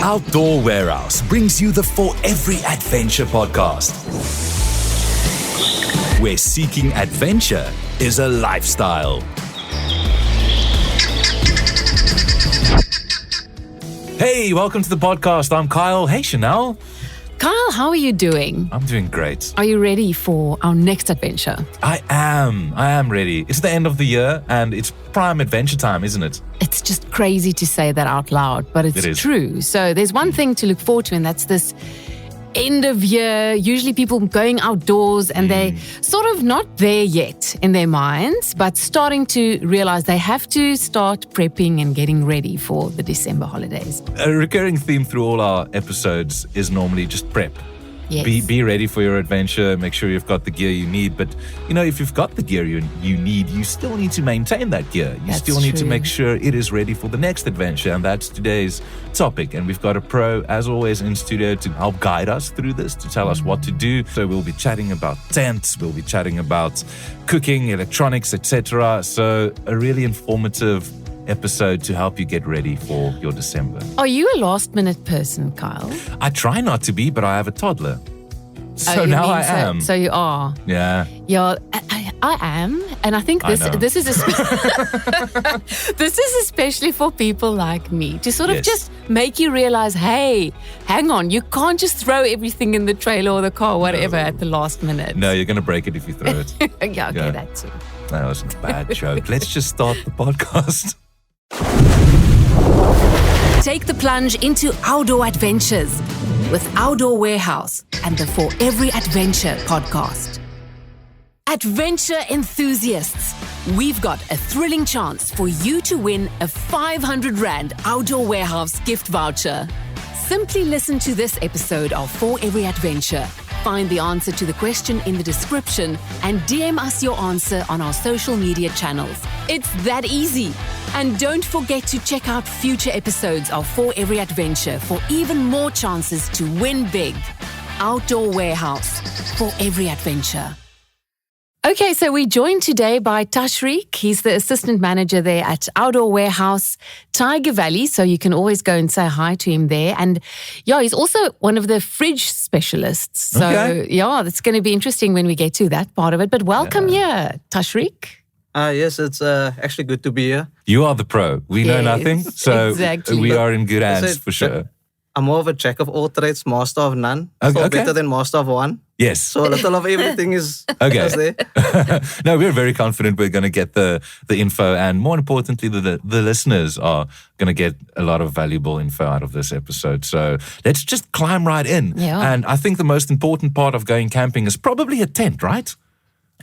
Outdoor Warehouse brings you the For Every Adventure podcast, where seeking adventure is a lifestyle. Hey, welcome to the podcast. I'm Kyle. Hey, Chanel. Kyle, how are you doing? I'm doing great. Are you ready for our next adventure? I am ready. It's the end of the year and it's prime adventure time, isn't it? It's just crazy to say that out loud, but it's true. So there's one thing to look forward to, and that's this end of year. Usually people going outdoors and they sort of not there yet in their minds, but starting to realize they have to start prepping and getting ready for the December holidays. A recurring theme through all our episodes is normally just prep. Yes. Be ready for your adventure. Make sure you've got the gear you need. But, if you've got the gear you need, you still need to maintain that gear. You still need to make sure it is ready for the next adventure. And that's today's topic. And we've got a pro, as always, in studio to help guide us through this, to tell us what to do. So we'll be chatting about tents. We'll be chatting about cooking, electronics, etc. So a really informative episode to help you get ready for your December. Are you a last-minute person, Kyle? I try not to be, but I have a toddler. So now I am. So you are. Yeah. Yeah, I am. And I think this is this is especially for people like me, to sort of just make you realize, hey, hang on, you can't just throw everything in the trailer or the car, whatever, at the last minute. No, you're going to break it if you throw it. Yeah, okay, that too. That was a bad joke. Let's just start the podcast. Take the plunge into outdoor adventures with Outdoor Warehouse and the For Every Adventure podcast. Adventure enthusiasts, we've got a thrilling chance for you to win a 500 Rand Outdoor Warehouse gift voucher. Simply listen to this episode of For Every Adventure. Find the answer to the question in the description and DM us your answer on our social media channels. It's that easy. And don't forget to check out future episodes of For Every Adventure for even more chances to win big. Outdoor Warehouse, For Every Adventure. Okay, so we're joined today by Tashreeq. He's the assistant manager there at Outdoor Warehouse, Tiger Valley. So you can always go and say hi to him there. And yeah, he's also one of the fridge specialists. So yeah, that's going to be interesting when we get to that part of it. But welcome here, Tashreeq. Yes, it's actually good to be here. You are the pro. We know nothing. So we are in good hands for sure. I'm more of a jack of all trades, master of none. So better than master of one. Yes. So a little of everything is there. No, we're very confident we're going to get the info, and more importantly, the listeners are going to get a lot of valuable info out of this episode. So let's just climb right in. Yeah. And I think the most important part of going camping is probably a tent, right?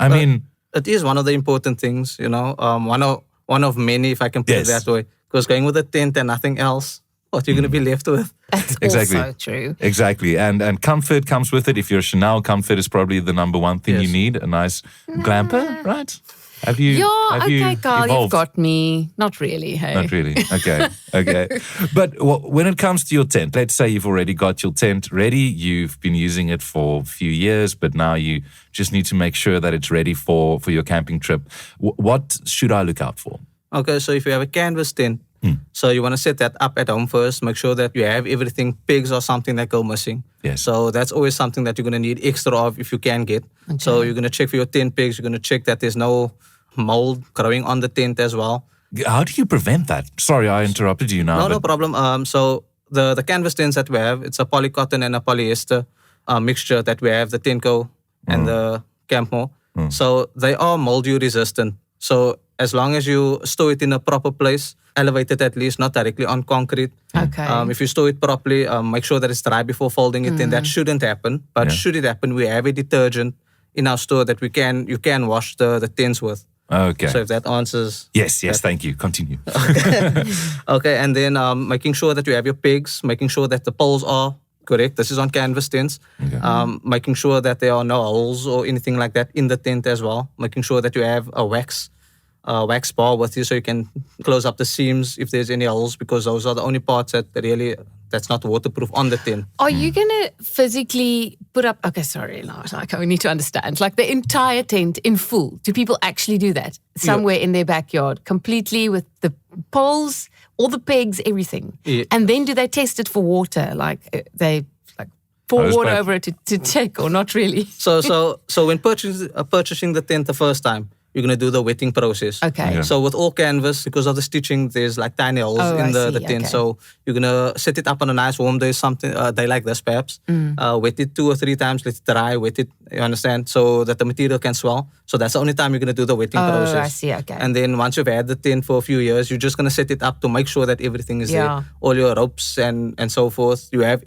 I mean, it is one of the important things, one of many, if I can put it that way. Because going with a tent and nothing else, what you're going to be left with. That's also true. Exactly. And comfort comes with it. If you're Chanel, comfort is probably the number one thing you need. A nice glamper, right? Have you Carl, evolved? you've got me. Not really, hey. Not really. Okay. But when it comes to your tent, let's say you've already got your tent ready. You've been using it for a few years, but now you just need to make sure that it's ready for your camping trip. What should I look out for? Okay, so if you have a canvas tent, so you want to set that up at home first. Make sure that you have everything, pigs or something that go missing. Yes. So that's always something that you're going to need extra of if you can get. Okay. So you're going to check for your tent pigs. You're going to check that there's no mold growing on the tent as well. How do you prevent that? Sorry, I interrupted you now. No problem. So the canvas tents that we have, it's a polycotton and a polyester mixture that we have, the Tenco and the Campmo. So they are mold-dew resistant. So as long as you store it in a proper place, elevated at least, not directly on concrete. Okay. If you store it properly, make sure that it's dry before folding it, then that shouldn't happen. But should it happen, we have a detergent in our store that you can wash the tents with. Okay. So if that answers... Yes, thank you. Continue. Okay, and then making sure that you have your pigs, making sure that the poles are correct. This is on canvas tents. Okay. Making sure that there are no holes or anything like that in the tent as well. Making sure that you have a wax bar with you so you can close up the seams if there's any holes, because those are the only parts that's not waterproof on the tent. Are you going to physically put up, we need to understand, like the entire tent in full? Do people actually do that? Somewhere in their backyard, completely with the poles, all the pegs, everything. Yeah. And then do they test it for water? Like they pour Hose water pipe. over it to check, or not really? So when purchasing the tent the first time, you're going to do the wetting process. Okay. Yeah. So with all canvas, because of the stitching, there's like tiny holes Oh, in I the see, tent. okay. So you're going to set it up on a nice warm day, day like this perhaps. Wet it 2 or 3 times, let it dry, wet it, you understand? So that the material can swell. So that's the only time you're going to do the wetting process. Oh, I see, okay. And then once you've had the tent for a few years, you're just going to set it up to make sure that everything is Yeah. there. All your ropes and so forth. You have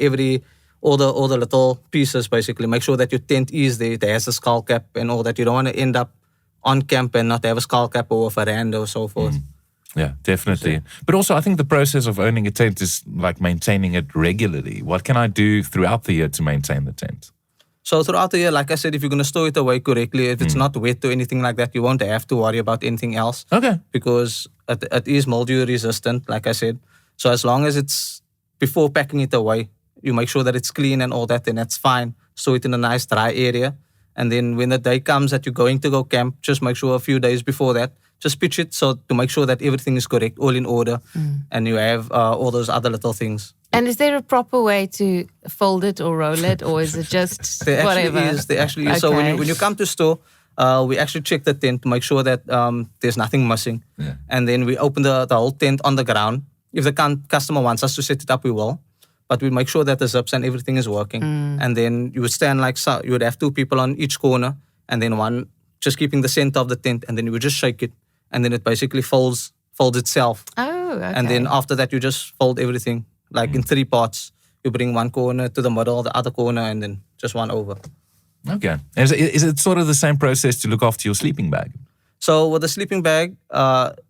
all the little pieces basically. Make sure that your tent is there. It has a skull cap and all that. You don't want to end up on camp and not have a skull cap or a veranda or so forth. Yeah, definitely. But also, I think the process of owning a tent is like maintaining it regularly. What can I do throughout the year to maintain the tent? So throughout the year, like I said, if you're going to store it away correctly, if it's not wet or anything like that, you won't have to worry about anything else. Okay. Because it is mildew resistant, like I said. So as long as it's, before packing it away, you make sure that it's clean and all that, then that's fine. Store it in a nice dry area. And then when the day comes that you're going to go camp, just make sure a few days before that, just pitch it so to make sure that everything is correct, all in order, and you have all those other little things. And is there a proper way to fold it or roll it, or is it just There whatever? actually is. So Okay. when you come to store, we actually check the tent to make sure that there's nothing missing. Yeah. And then we open the whole tent on the ground. If the customer wants us to set it up, we will. But we make sure that the zips and everything is working. And then you would stand like so. You would have 2 people on each corner, and then one just keeping the center of the tent, and then you would just shake it, and then it basically folds itself. Oh, okay. And then after that, you just fold everything like in 3 parts. You bring one corner to the middle, the other corner, and then just one over. Okay. Is it sort of the same process to look after your sleeping bag? So with the sleeping bag,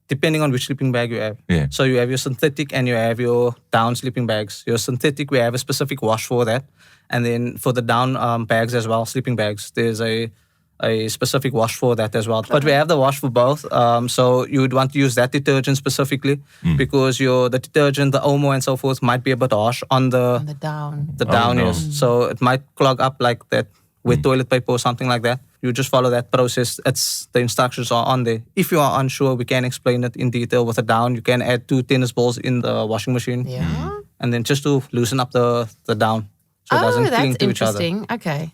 depending on which sleeping bag you have. Yeah. So you have your synthetic and you have your down sleeping bags. Your synthetic, we have a specific wash for that. And then for the down bags as well, sleeping bags, there's a specific wash for that as well. But we have the wash for both. So you would want to use that detergent specifically because the detergent, the Omo and so forth might be a bit harsh on the down. down no. is. So it might clog up like that with toilet paper or something like that. You just follow that process. The instructions are on there. If you are unsure, we can explain it in detail with a down. You can add 2 tennis balls in the washing machine. Yeah. And then just to loosen up the down. So it doesn't cling that's to each other. interesting. Okay.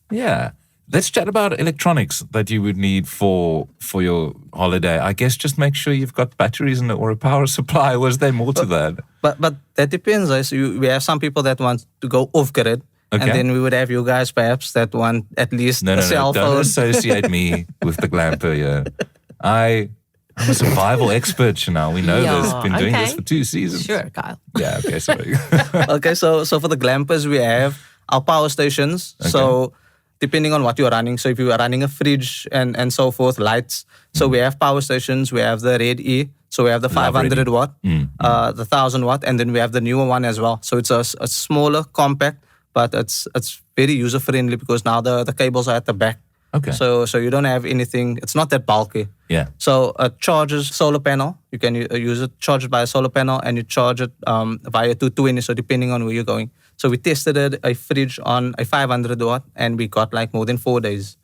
Yeah. Let's chat about electronics that you would need for your holiday. I guess just make sure you've got batteries in it or a power supply. Was there more to that? But that depends. So we have some people that want to go off grid. Okay. And then we would have you guys perhaps that want at least No, a cell don't phone. associate me with the glamper. Yeah, I'm a survival expert, now. We know Yeah, this. Been doing this okay. for 2 seasons. Sure, Kyle. Yeah. Okay. Sorry. Okay, so for the glampers, we have our power stations. So depending on what you're running, so if you are running a fridge and so forth, lights. So we have power stations. We have the Red E. So we have the 500 watt, the 1000 watt, and then we have the newer one as well. So it's a smaller, compact, but it's very user friendly because now the cables are at the back. Okay. So you don't have anything. It's not that bulky. Yeah. So it charges solar panel. You can use it, charge it by a solar panel, and you charge it via 220. So depending on where you're going. So we tested a fridge on a 500 watt, and we got like more than 4 days.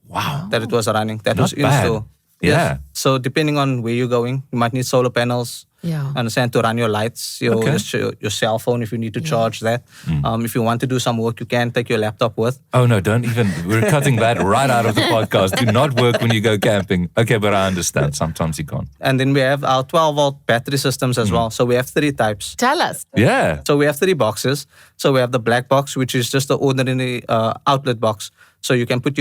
Wow. That it was running. That Not was in bad. store. Yeah. So depending on where you're going, you might need solar panels. Yeah. Understand, to run your lights, your cell phone if you need to charge that. If you want to do some work, you can take your laptop with. Oh no! Don't even. We're cutting that right out of the podcast. Do not work when you go camping. Okay, but I understand. Sometimes you can't. And then we have our 12-volt battery systems as well. So we have 3 types. Tell us. Yeah. So we have 3 boxes. So we have the black box, which is just the ordinary outlet box. So you can put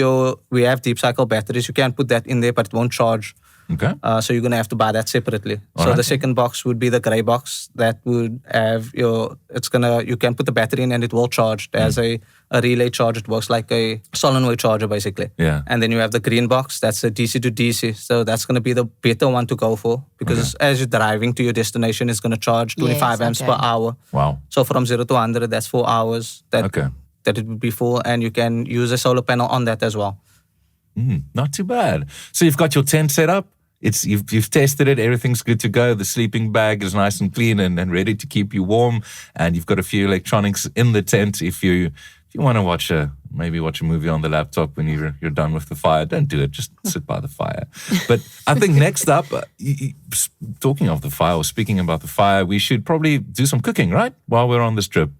we have deep cycle batteries. You can put that in there, but it won't charge. Okay. So you're going to have to buy that separately. All so right. the second box would be the gray box that would have you can put the battery in and it will charge as a relay charge. It works like a solenoid charger basically. Yeah. And then you have the green box, that's a DC to DC. So that's going to be the better one to go for because as you're driving to your destination, it's going to charge 25 amps per hour. Wow. So from 0 to 100, that's 4 hours that it would be full, and you can use a solar panel on that as well. Not too bad. So you've got your tent set up. You've tested it. Everything's good to go. The sleeping bag is nice and clean and ready to keep you warm. And you've got a few electronics in the tent if you want to watch a maybe watch a movie on the laptop when you're done with the fire. Don't do it. Just sit by the fire. But I think next up, talking of the fire, or speaking about the fire, we should probably do some cooking, right? While we're on this trip.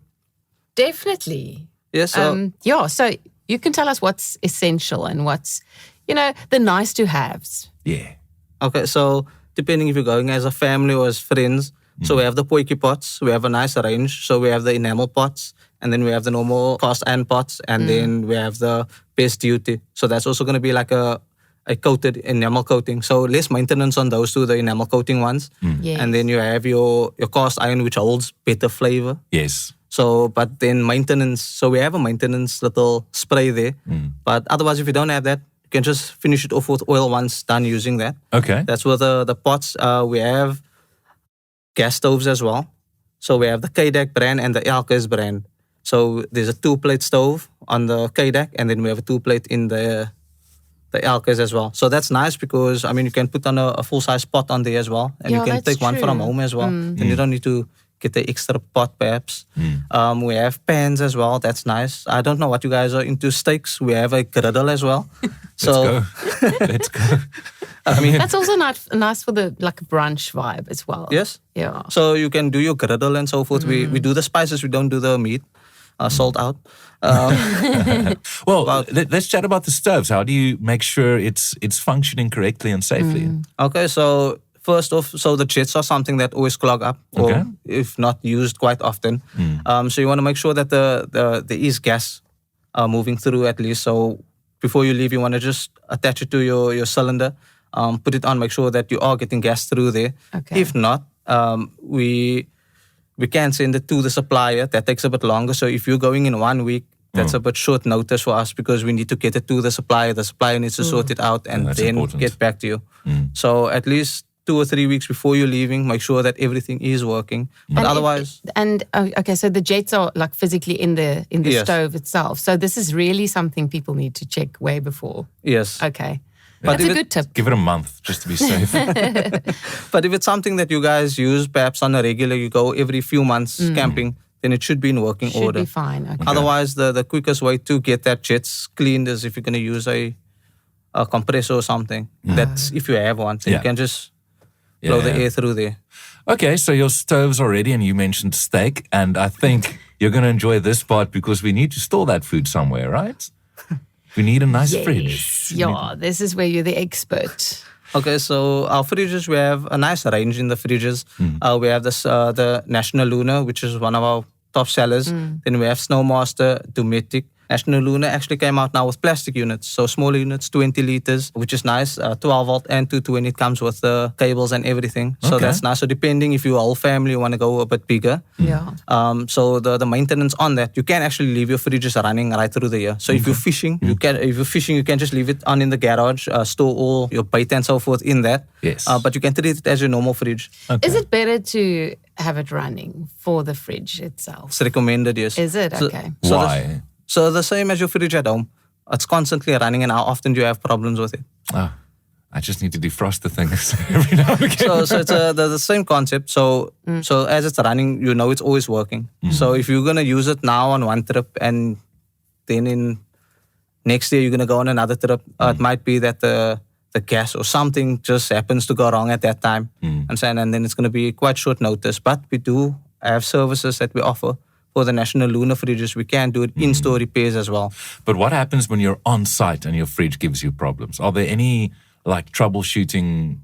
Definitely. Yes. So So you can tell us what's essential and what's, the nice to haves. Yeah. okay. So depending if you're going as a family or as friends, so we have the potjie pots. We have a nice range. So we have the enamel pots, and then we have the normal cast iron pots, and then we have the best duty. So that's also going to be like a coated enamel coating. So less maintenance on those two, the enamel coating ones. Yes. And then you have your cast iron, which holds better flavor. Yes. So, but then maintenance. So we have a maintenance little spray there. But otherwise, if you don't have that, you can just finish it off with oil once done using that. Okay. That's with the pots. We have gas stoves as well. So we have the KDAC brand and the Elkes brand. So there's a 2-plate stove on the KDAC, and then we have a 2-plate in the Elkes as well. So that's nice because, you can put on a full-size pot on there as well. And you can that's take one from true. home as well. Then you don't need to get the extra pot perhaps. We have pans as well. That's nice. I don't know what you guys are into steaks. We have a griddle as well. Let's go. That's also nice for the brunch vibe as well. Yes. Yeah. So you can do your griddle and so forth. We do the spices. We don't do the meat. Salt out. Well, let's chat about the stoves. How do you make sure it's functioning correctly and safely? Okay, so first off, so the jets are something that always clog up, or if not used quite often. So you want to make sure that there is gas moving through at least. So before you leave, you want to just attach it to your cylinder, put it on, make sure that you are getting gas through there. Okay. If not, we can send it to the supplier. That takes a bit longer. So if you're going in 1 week, that's a bit short notice for us because we need to get it to the supplier. The supplier needs to sort it out and that's then important. get back to you. So at least 2 or 3 weeks before you're leaving, make sure that everything is working. But otherwise, so the jets are physically in the Yes. stove itself. So this is really something people need to check way before. yes. Okay. But That's if a it- good tip. Give it a month just to be safe. But if it's something that you guys use perhaps on a regular, you go every few months camping, then it should be in working Should order. be fine. Okay. Otherwise, the quickest way to get that jets cleaned is if you're going to use a compressor or something. That's if you have one. So Yeah. you can just blow the air through there. Okay, so your stove's are ready, and you mentioned steak, and I think you're going to enjoy this part because we need to store that food somewhere, right? We need a nice fridge. Yeah, this is where you're the expert. Okay, so our fridges, we have a nice range in the fridges. We have this the National Luna, which is one of our top sellers. Then we have Snowmaster, Dometic. National Luna actually came out now with plastic units. So smaller units, 20 liters, which is nice. 12 volt and 220. It comes with the cables and everything. So Okay. that's nice. So depending if you're a whole family, you want to go a bit bigger. Yeah. So the maintenance on that, you can actually leave your fridges running right through the year. So if you're fishing, you can just leave it on in the garage, store all your bait and so forth in that. Yes. But you can treat it as your normal fridge. Is it better to have it running for the fridge itself? It's recommended, yes. Is it? So- Okay. So Why? So the same as your fridge at home. It's constantly running, and how often do you have problems with it? I just need to defrost the thing every now and again. So it's the same concept. So as it's running, you know it's always working. So if you're gonna use it now on one trip, and then in next year you're gonna go on another trip, it might be that the gas or something just happens to go wrong at that time, and then it's gonna be quite short notice. But we do have services that we offer. For the National Luna fridges, we can do it in-store repairs as well. But what happens when you're on site and your fridge gives you problems? Are there any troubleshooting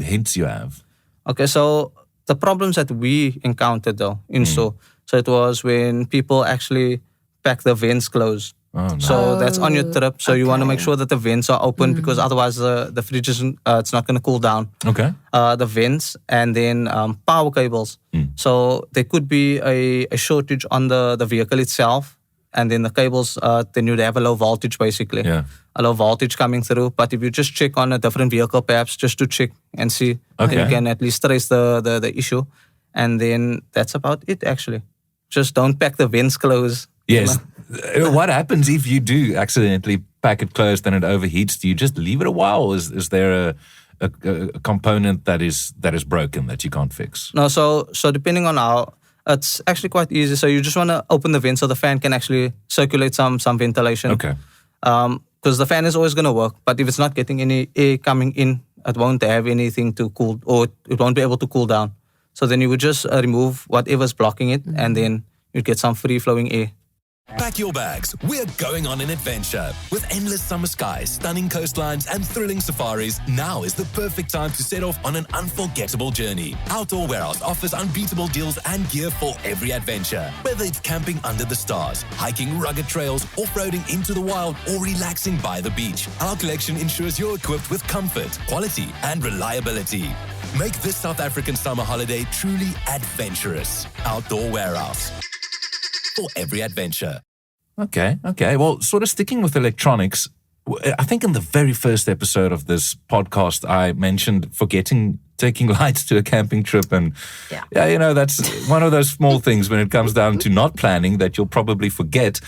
hints you have? Okay, so the problems that we encountered though in store, so it was when people actually pack the vents closed. Oh, no. So that's on your trip. So you want to okay. make sure that the vents are open because otherwise the fridge isn't, it's not going to cool down. Okay. The vents and then power cables. So there could be a shortage on the vehicle itself, and then the cables, then you'd have a low voltage basically. Yeah. A low voltage coming through. But if you just check on a different vehicle perhaps just to check and see, then Okay. you can at least trace the issue. And then that's about it actually. Just don't pack the vents closed. Yes. What happens if you do accidentally pack it closed and it overheats? Do you just leave it a while? Or is there a component that is broken that you can't fix? No, so depending on It's actually quite easy. So you just want to open the vent so the fan can actually circulate some ventilation. Okay. Because the fan is always going to work, but if it's not getting any air coming in, it won't have anything to cool, or it won't be able to cool down. So then you would just remove whatever's blocking it, and then you'd get some free-flowing air. Pack your bags. We're going on an adventure. With endless summer skies, stunning coastlines, and thrilling safaris, now is the perfect time to set off on an unforgettable journey. Outdoor Warehouse offers unbeatable deals and gear for every adventure. Whether it's camping under the stars, hiking rugged trails, off-roading into the wild, or relaxing by the beach, our collection ensures you're equipped with comfort, quality, and reliability. Make this South African summer holiday truly adventurous. Outdoor Warehouse. For every adventure. Okay. Well, sort of sticking with electronics, I think in the very first episode of this podcast, I mentioned taking lights to a camping trip. And yeah, that's one of those small things when it comes down to not planning that you'll probably forget.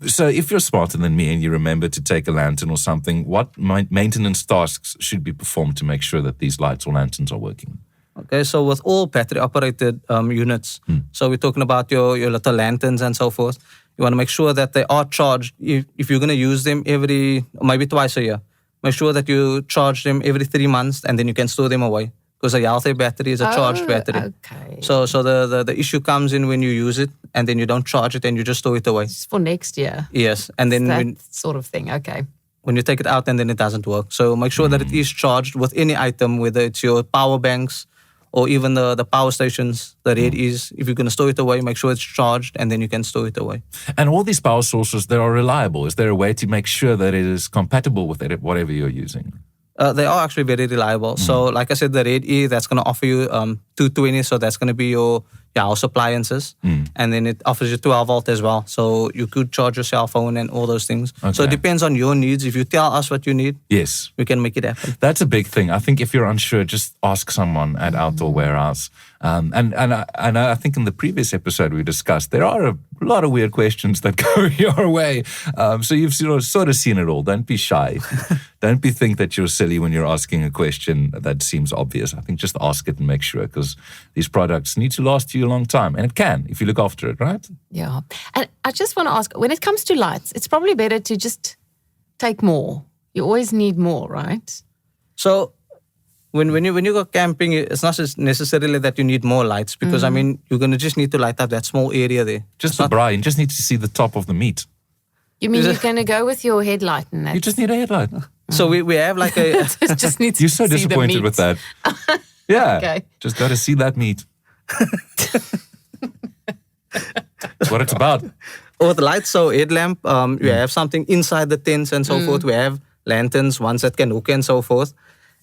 So if you're smarter than me and you remember to take a lantern or something, what maintenance tasks should be performed to make sure that these lights or lanterns are working? Okay, so with all battery-operated units, so we're talking about your little lanterns and so forth, you want to make sure that they are charged. If you're going to use them maybe twice a year, make sure that you charge them every 3 months, and then you can store them away. Because a healthy battery is a charged battery. Okay. So the issue comes in when you use it, and then you don't charge it, and you just store it away. It's for next year. Yes, and then That sort of thing, okay. when you take it out, and then it doesn't work. So make sure that it is charged with any item, whether it's your power banks, or even the power stations, the red is. If you're going to store it away, make sure it's charged, and then you can store it away. And all these power sources, they are reliable. Is there a way to make sure that it is compatible with whatever you're using? They are actually very reliable. So like I said, the red E, that's going to offer you 220. So that's going to be your house appliances. And then it offers you 12 volt as well. So you could charge your cell phone and all those things. Okay. So it depends on your needs. If you tell us what you need, Yes. we can make it happen. That's a big thing. I think if you're unsure, just ask someone at Outdoor Warehouse. And I think in the previous episode we discussed, there are a lot of weird questions that go your way. So you've sort of seen it all. Don't be shy. Don't think that you're silly when you're asking a question that seems obvious. I think just ask it and make sure, because these products need to last you a long time. And it can if you look after it, right? Yeah. And I just want to ask, when it comes to lights, it's probably better to just take more. You always need more, right? So when you go camping, it's not necessarily that you need more lights, because I mean, you're going to just need to light up that small area there. Just the braai. You just need to see the top of the meat. You mean you're going to go with your headlight and that? You just need a headlight. So we have like a... just need to You're so see the disappointed meat. with that. Yeah. Okay. Just got to see that meat. That's what it's about. With the lights, so headlamp, we have something inside the tents and so forth. We have lanterns, ones that can hook and so forth.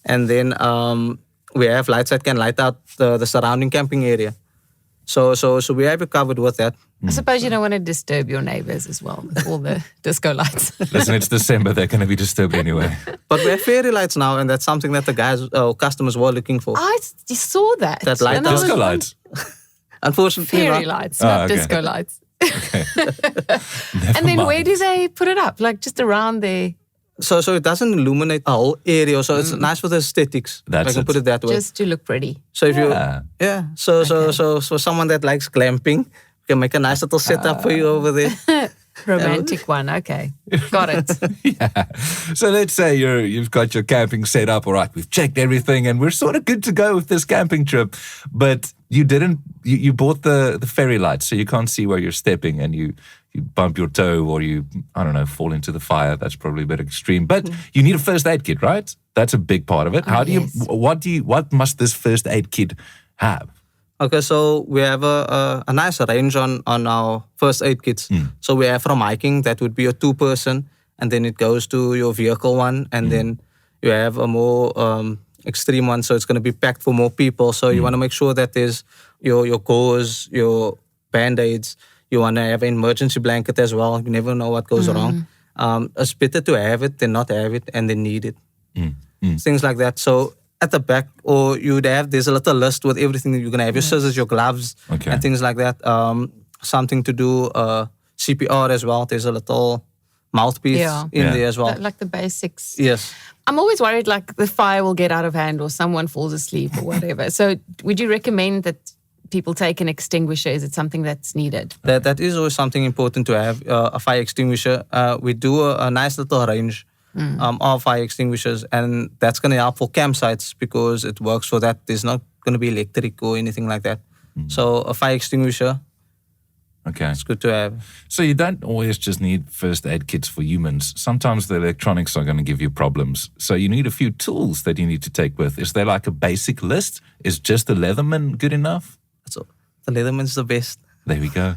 And then we have lights that can light out the surrounding camping area. So we have it covered with that. I suppose you don't want to disturb your neighbors as well with all the disco lights. Listen, it's December. They're going to be disturbed anyway. But we have fairy lights now, and that's something that the customers were looking for. I saw that. That light And I was Disco wondering- lights. Unfortunately, Fairy not. lights, not okay. disco lights. Okay. And then where do they put it up? Like just around there? So it doesn't illuminate a whole area. So it's nice for the aesthetics. That's if I can it. put it that way. Just to look pretty. So if Yeah. so someone that likes glamping, we can make a nice little setup for you over there. Romantic one. Okay. Got it. Yeah. So let's say you've got your camping set up. All right, we've checked everything and we're sort of good to go with this camping trip. But you bought the fairy lights, so you can't see where you're stepping, and you bump your toe, or fall into the fire. That's probably a bit extreme. But you need a first aid kit, right? That's a big part of it. What must this first aid kit have? Okay, so we have a nice range on our first aid kits. So we have from hiking, that would be a 2-person, and then it goes to your vehicle one, and then you have a more extreme one, so it's going to be packed for more people. So you want to make sure that there's your gauze, your band-aids. You want to have an emergency blanket as well. You never know what goes wrong. It's better to have it than not have it and then need it. Things like that. So at the back, or there's a little list with everything that you're going to have. Your scissors, your gloves, and things like that. Something to do CPR as well. There's a little mouthpiece in there as well. Like the basics. Yes. I'm always worried like the fire will get out of hand or someone falls asleep or whatever. So would you recommend that people take an extinguisher? Is it something that's needed? That is always something important to have, a fire extinguisher. We do a nice little range of fire extinguishers, and that's going to help for campsites because it works for that. There's not going to be electric or anything like that. So a fire extinguisher, Okay. it's good to have. So you don't always just need first aid kits for humans. Sometimes the electronics are going to give you problems. So you need a few tools that you need to take with. Is there like a basic list? Is just a Leatherman good enough? So the Leatherman's the best. There we go.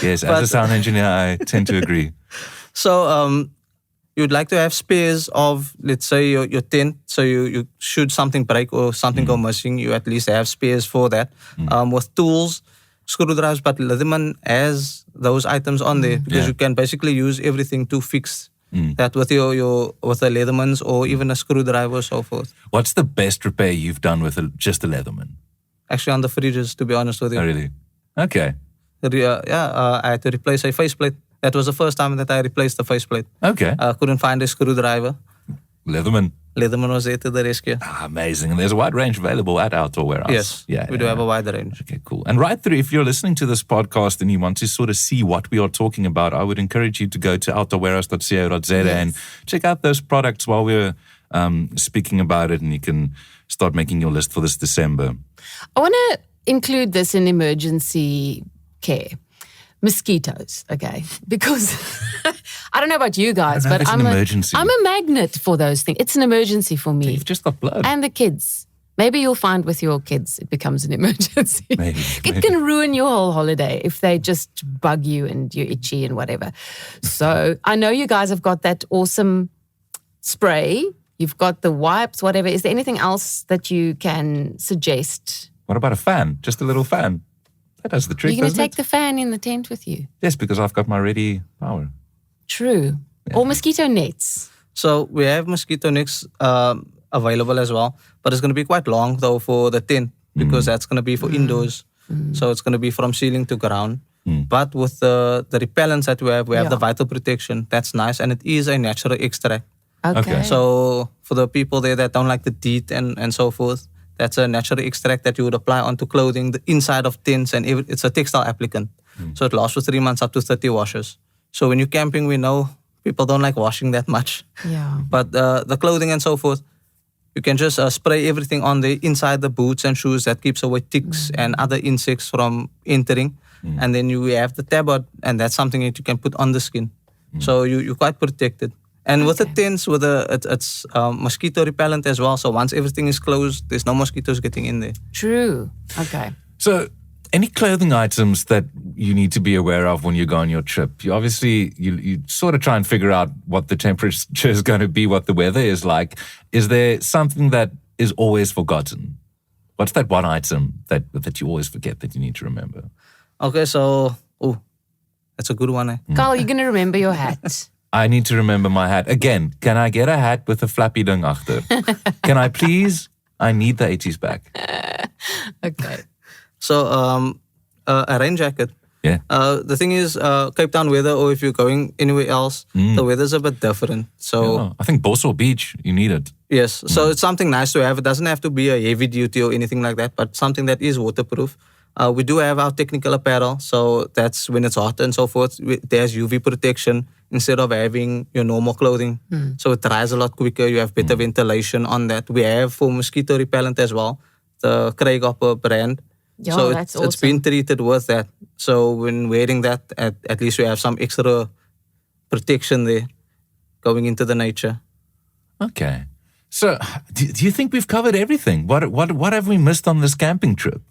Yes, as a sound engineer, I tend to agree. So you'd like to have spares of, let's say, your tent. So you should something break or something go missing, you at least have spares for that. With tools, screwdrivers, but Leatherman has those items on there because you can basically use everything to fix that with with the Leathermans or even a screwdriver or so forth. What's the best repair you've done with just a Leatherman? Actually, on the fridges, to be honest with you. Oh, really? Okay. I had to replace a faceplate. That was the first time that I replaced the faceplate. Okay. I couldn't find a screwdriver. Leatherman. Leatherman was there to the rescue. Amazing. And there's a wide range available at Outdoor Warehouse. Yes, we do have a wide range. Okay, cool. And right through, if you're listening to this podcast and you want to sort of see what we are talking about, I would encourage you to go to outdoorwarehouse.co.za and check out those products while we're speaking about it, and you can start making your list for this December. I want to include this in emergency care. Mosquitoes, okay? Because I don't know about you guys, but I'm a magnet for those things. It's an emergency for me. You've just got blood. And the kids. Maybe you'll find with your kids it becomes an emergency. Maybe. It can ruin your whole holiday if they just bug you and you're itchy and whatever. So I know you guys have got that awesome spray. You've got the wipes, whatever. Is there anything else that you can suggest? What about a fan? Just a little fan. That does the trick, You're going to doesn't take the fan in the tent with you? Yes, because I've got my ready power. True. Yeah. Or mosquito nets. So we have mosquito nets available as well, but it's going to be quite long though for the tent because that's going to be for indoors. So it's going to be from ceiling to ground. But with the repellents that we have the Vital Protection. That's nice, and it is a natural extract. Okay. So for the people there that don't like the DEET and so forth, that's a natural extract that you would apply onto clothing, the inside of tents, and it's a textile applicant. So it lasts for 3 months, up to 30 washes. So when you're camping, we know people don't like washing that much. Yeah. But the clothing and so forth, you can just spray everything on the inside the boots and shoes. That keeps away ticks and other insects from entering. And then you have the tabard, and that's something that you can put on the skin. So you're quite protected. And with the tents, it's mosquito repellent as well. So once everything is closed, there's no mosquitoes getting in there. True. Okay. So any clothing items that you need to be aware of when you go on your trip? You obviously, you sort of try and figure out what the temperature is going to be, what the weather is like. Is there something that is always forgotten? What's that one item that you always forget that you need to remember? Okay, so, that's a good one. Carl, you're going to remember your hat. I need to remember my hat. Again, can I get a hat with a flappy ding achter? Can I please? I need the 80s back. Okay. So, a rain jacket. Yeah. The thing is, Cape Town weather, or if you're going anywhere else, the weather's a bit different. So I think Bossel Beach, you need it. Yes. So it's something nice to have. It doesn't have to be a heavy duty or anything like that, but something that is waterproof. We do have our technical apparel, so that's when it's hot and so forth. There's UV protection instead of having your normal clothing. So it dries a lot quicker. You have better ventilation on that. We have for mosquito repellent as well, the Craig Hopper brand. Yeah, so that's awesome. It's been treated with that. So when wearing that, at least we have some extra protection there going into the nature. Okay. So do you think we've covered everything? What have we missed on this camping trip?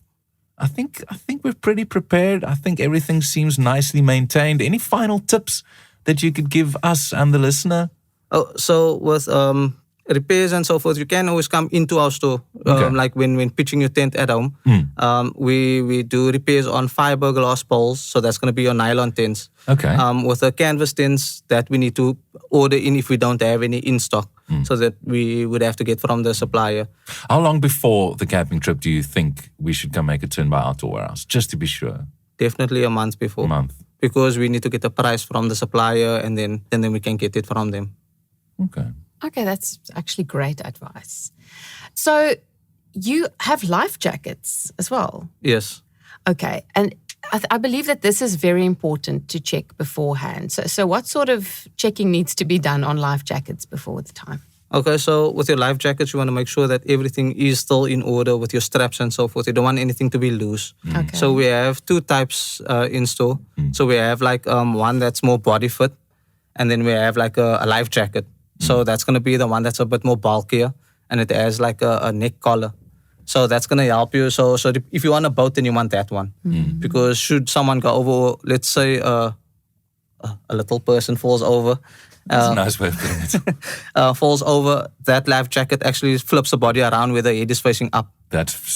I think we're pretty prepared. I think everything seems nicely maintained. Any final tips that you could give us and the listener? So with repairs and so forth, you can always come into our store. Like when pitching your tent at home, we do repairs on fiberglass poles. So that's going to be your nylon tents. Okay. With the canvas tents that we need to order in if we don't have any in stock. So that we would have to get from the supplier. How long before the camping trip do you think we should come make a turn by Outdoor Warehouse, just to be sure? Definitely a month before. A month. Because we need to get the price from the supplier and then we can get it from them. Okay, that's actually great advice. So you have life jackets as well. Yes. Okay. And I believe that this is very important to check beforehand. So what sort of checking needs to be done on life jackets before the time? Okay, so with your life jackets, you want to make sure that everything is still in order with your straps and so forth. You don't want anything to be loose. Okay. So we have two types in store. So we have like one that's more body fit, and then we have like a life jacket. So that's going to be the one that's a bit more bulkier, and it has like a neck collar. So that's going to help you. So if you want a boat, then you want that one. Because should someone go over, let's say a little person falls over, That's a nice way of putting it. falls over, that life jacket actually flips the body around where the head is facing up.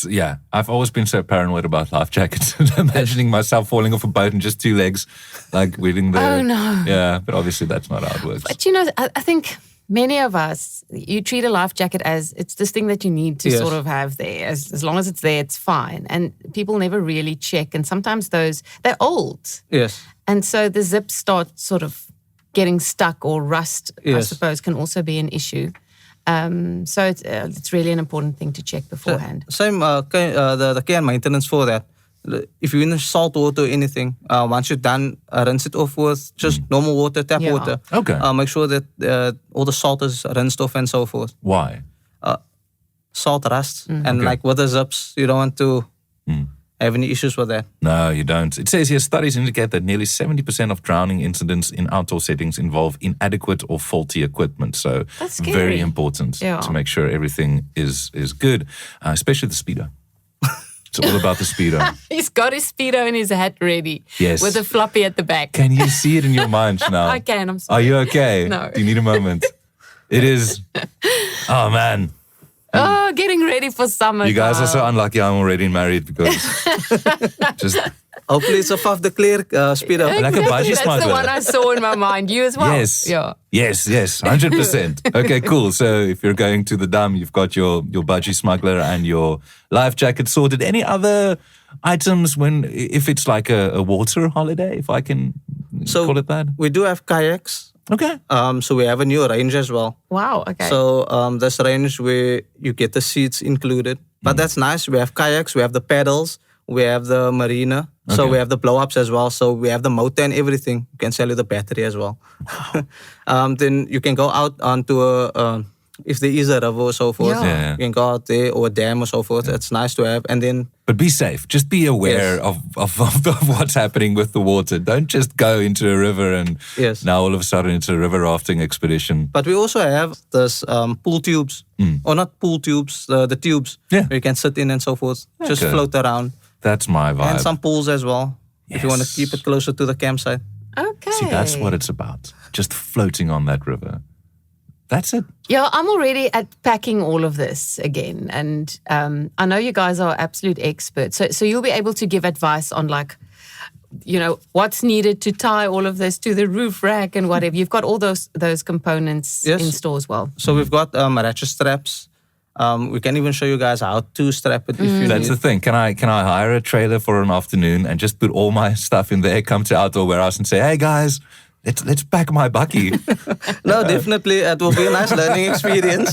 Yeah. I've always been so paranoid about life jackets. Imagining myself falling off a boat and just two legs, like wheeling the. Oh, no. Yeah, but obviously that's not how it works. But you know, I think many of us, you treat a life jacket as it's this thing that you need to Yes. sort of have there. As long as it's there, it's fine. And people never really check. And sometimes they're old. Yes. And so the zips start sort of getting stuck, or rust, I Yes. suppose, can also be an issue. So it's really an important thing to check beforehand. Same, the care and maintenance for that. If you're in salt water or anything, once you're done, rinse it off with just normal water, tap Yeah. water. Okay. Make sure that all the salt is rinsed off and so forth. Why? Salt rusts. And like with the zips, you don't want to have any issues with that. No, you don't. It says here studies indicate that nearly 70% of drowning incidents in outdoor settings involve inadequate or faulty equipment. So That's scary. very important Yeah. to make sure everything is good, especially the Speedo. It's all about the Speedo. He's got his Speedo and his hat ready. Yes. With a floppy at the back. Can you see it in your mind now? I can, I'm Are sorry. you okay? No. Do you need a moment? It is. Oh, man. Oh, getting ready for summer. You guys are so now. unlucky I'm already married because just Hopefully it's above the clear speedo. like a budgie That's the smuggler. one I saw in my mind. You as well? Yes. Yeah. Yes, 100%. Okay, cool. So if you're going to the dam, you've got your budgie smuggler and your life jacket sorted. Any other items if it's like a water holiday, if I can call it that? We do have kayaks. Okay. So we have a new range as well. Wow. Okay. So this range where you get the seats included. But that's nice. We have kayaks, we have the pedals, we have the marina. So Okay. we have the blow-ups as well. So we have the motor and everything. You can sell you the battery as well. Then you can go out onto if there is a river or so forth. Yeah. Yeah. You can go out there or a dam or so forth. It's nice to have. And then But be safe. Just be aware Yes. of what's happening with the water. Don't just go into a river and Yes. now all of a sudden it's a river rafting expedition. But we also have this pool tubes, or not pool tubes, the tubes Yeah. where you can sit in and so forth. Just Okay. float around. That's my vibe. And some pools as well, if you want to Yes. keep it closer to the campsite. okay. See, that's what it's about. Just floating on that river. That's it. Yeah, I'm already at packing all of this again. And I know you guys are absolute experts. So you'll be able to give advice on what's needed to tie all of this to the roof rack and whatever. You've got all those components Yes. in store as well. So we've got ratchet straps. We can even show you guys how to strap it if you That's need. the thing. Can I hire a trailer for an afternoon and just put all my stuff in there, come to Outdoor Warehouse and say, hey guys, let's pack my bucky. No, definitely. It will be a nice learning experience.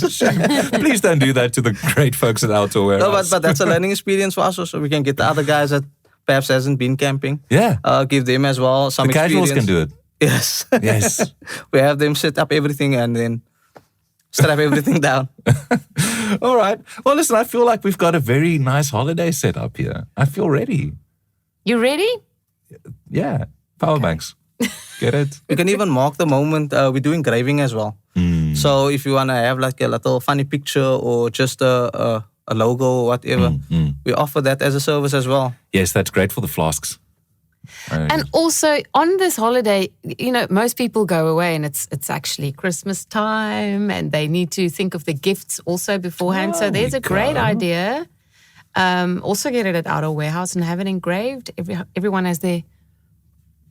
Please don't do that to the great folks at Outdoor No, Warehouse. but that's a learning experience for us also. We can get the other guys that perhaps hasn't been camping. Yeah. Give them as well some The casuals experience. can do it. Yes. Yes. We have them set up everything and then strap everything down. All right. Well, listen, I feel like we've got a very nice holiday set up here. I feel ready. You ready? Yeah. Power banks. Get it? We can even mark the moment. We do engraving as well. So if you want to have like a little funny picture or just a logo or whatever, we offer that as a service as well. Yes, that's great for the flasks. And also on this holiday, most people go away and it's actually Christmas time and they need to think of the gifts also beforehand. So there's we a great go. idea. Also get it at Outdoor Warehouse and have it engraved. Everyone has their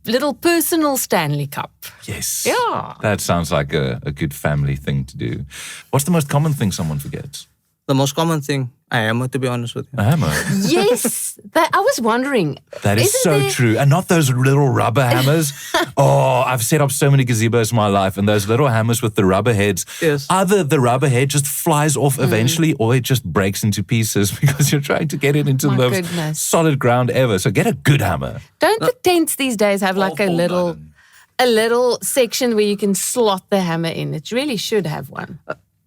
little personal Stanley Cup. Yes. Yeah. That sounds like a good family thing to do. What's the most common thing someone forgets? The most common thing, a hammer, to be honest with you. A hammer. Yes, I was wondering. That is isn't so there- true. And not those little rubber hammers. Oh, I've set up so many gazebos in my life, and those little hammers with the rubber heads. Yes. Either the rubber head just flies off eventually, or it just breaks into pieces because you're trying to get it into My the goodness. solid ground ever. So get a good hammer. Don't the tents these days have like a little section where you can slot the hammer in? It really should have one.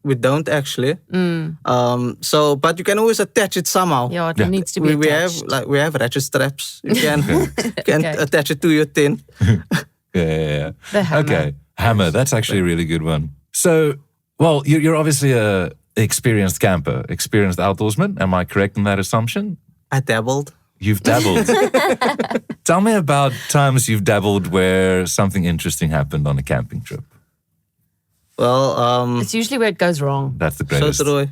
We don't actually. But you can always attach it somehow. Yeah, it needs to be We have attached. we have ratchet straps. You can Okay. attach it to your tent. Yeah. The hammer. Okay. Hammer. That's actually a really good one. So, well, you're obviously a experienced camper, experienced outdoorsman. Am I correct in that assumption? I dabbled. You've dabbled. Tell me about times you've dabbled where something interesting happened on a camping trip. Well, It's usually where it goes wrong. That's the so greatest. true.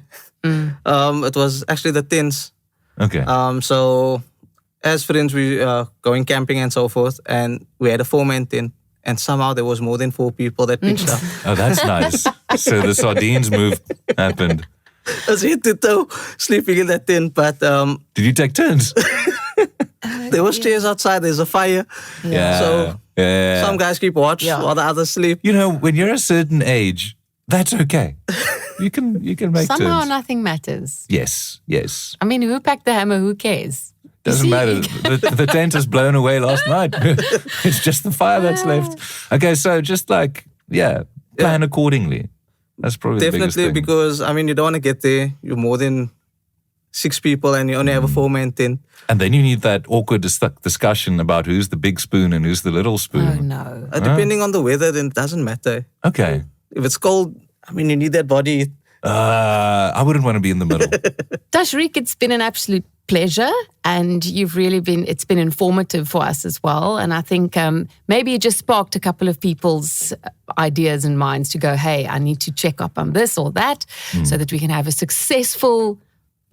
It was actually the tents. Okay. So as friends, we going camping and so forth, and we had a 4-man tent, and somehow there was more than 4 people that pitched up. Oh, that's nice. So the sardines move happened. I was head to toe sleeping in that tent, but Did you take turns? there was chairs outside. There's a fire. Yeah. So yeah. some guys keep watch while the others sleep. You know, when you're a certain age, that's okay. You can make Somehow turns. nothing matters. Yes. I mean, who packed the hammer? Who cares? Doesn't matter. The tent is blown away last night. It's just the fire that's left. Okay, so just plan accordingly. That's probably the biggest Definitely, thing. because I mean, you don't want to get there. You're more than 6 people, and you only have a 4-man tent. And then you need that awkward discussion about who's the big spoon and who's the little Oh, spoon. no. Depending on the weather, then it doesn't matter. Okay. If it's cold, I mean, you need that body. I wouldn't want to be in the middle. Tashreeq, it's been an absolute pleasure, and it's been informative for us as well. And I think maybe it just sparked a couple of people's ideas and minds to go, hey, I need to check up on this or that so that we can have a successful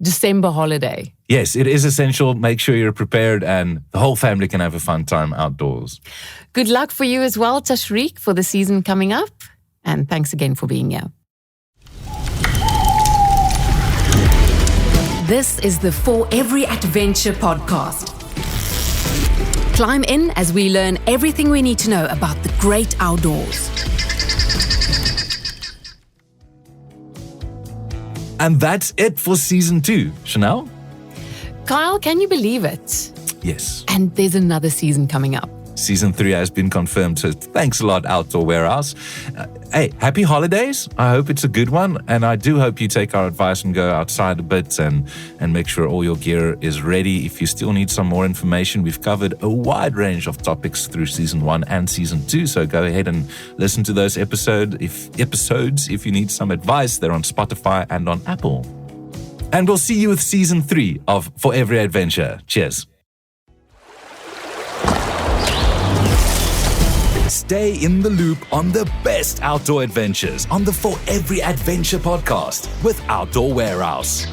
December holiday. Yes, it is essential. Make sure you're prepared and the whole family can have a fun time outdoors. Good luck for you as well, Tashreeq, for the season coming up. And thanks again for being here. This is the For Every Adventure podcast. Climb in as we learn everything we need to know about the great outdoors. And that's it for season 2. Chanel? Kyle, can you believe it? Yes. And there's another season coming up. Season 3 has been confirmed, so thanks a lot, Outdoor Warehouse. Hey, happy holidays. I hope it's a good one, and I do hope you take our advice and go outside a bit and make sure all your gear is ready. If you still need some more information, we've covered a wide range of topics through Season 1 and Season 2, so go ahead and listen to those episodes. If you need some advice, they're on Spotify and on Apple. And we'll see you with Season 3 of For Every Adventure. Cheers. Stay in the loop on the best outdoor adventures on the For Every Adventure podcast with Outdoor Warehouse.